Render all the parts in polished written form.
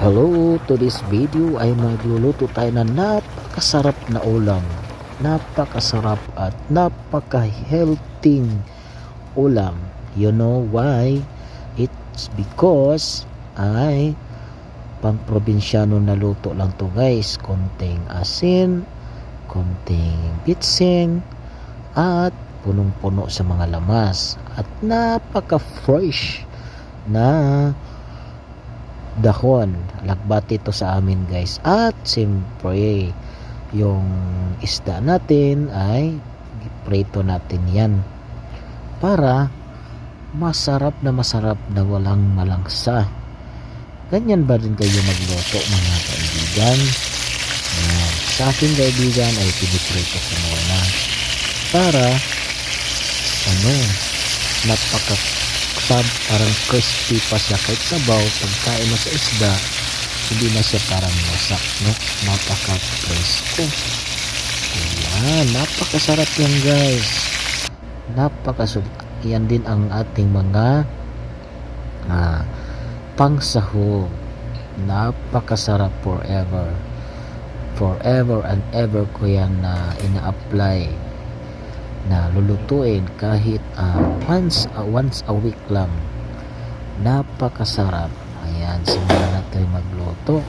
Hello, to this video ay magluluto tayo na napakasarap na ulam. Napakasarap at napaka-healthy ulam. You know why? It's because ay pang-probinsyano na luto lang to guys. Konting asin, konting bitsin, at punong-puno sa mga lamas. At napaka-fresh na dahon. Lagbati ito sa amin guys. At siyempre yung isda natin ay prito natin yan para masarap na walang malangsa. Ganyan ba rin kayo magluto mga kaibigan? Sa aking kaibigan ay piniprito ko muna para parang crispy pa siya kahit sabaw. Pagkain mo sa isda hindi na siya parang wasak, no? Napaka-presko. Ayan, napakasarap yan guys. Yan din ang ating mga pangsahog. Napakasarap forever and ever ko yan na ina-apply na lulutuin kahit once a week lang. Napakasarap. Ayan, simulan natin magluto.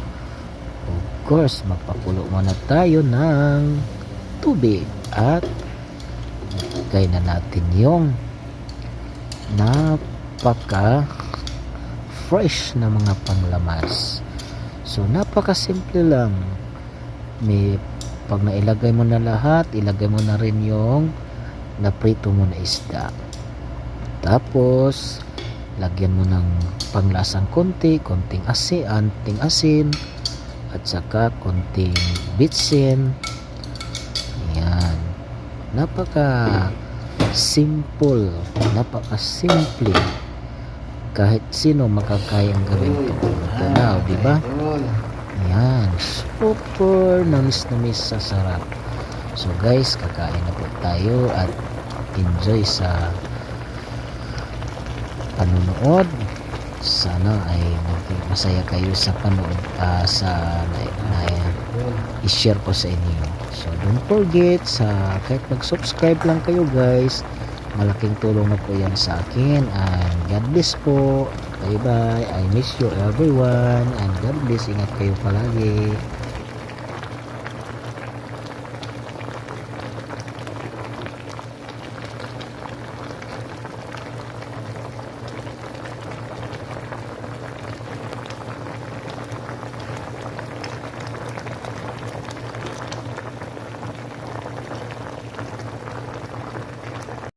Of course, magpakulo muna tayo ng tubig at ilagay na natin yung napaka fresh na mga panglamas. So napakasimple lang. Pag nailagay mo na lahat, ilagay mo na rin yung naprito mo na isda. Tapos lagyan mo ng panglasang konting asin at saka konting bitsin. Ayan, napaka-simple, kahit sino makakayang gawin ito. Ito na, diba? Ayan, super namis sa sarap. So guys, kakain na po tayo at enjoy sa panonood. Sana ay masaya kayo sa panood i-share ko sa inyo. So don't forget kahit mag-subscribe lang kayo guys, malaking tulong na po yan sa akin. And God bless po. Bye bye. I miss you everyone and God bless. Ingat kayo palagi.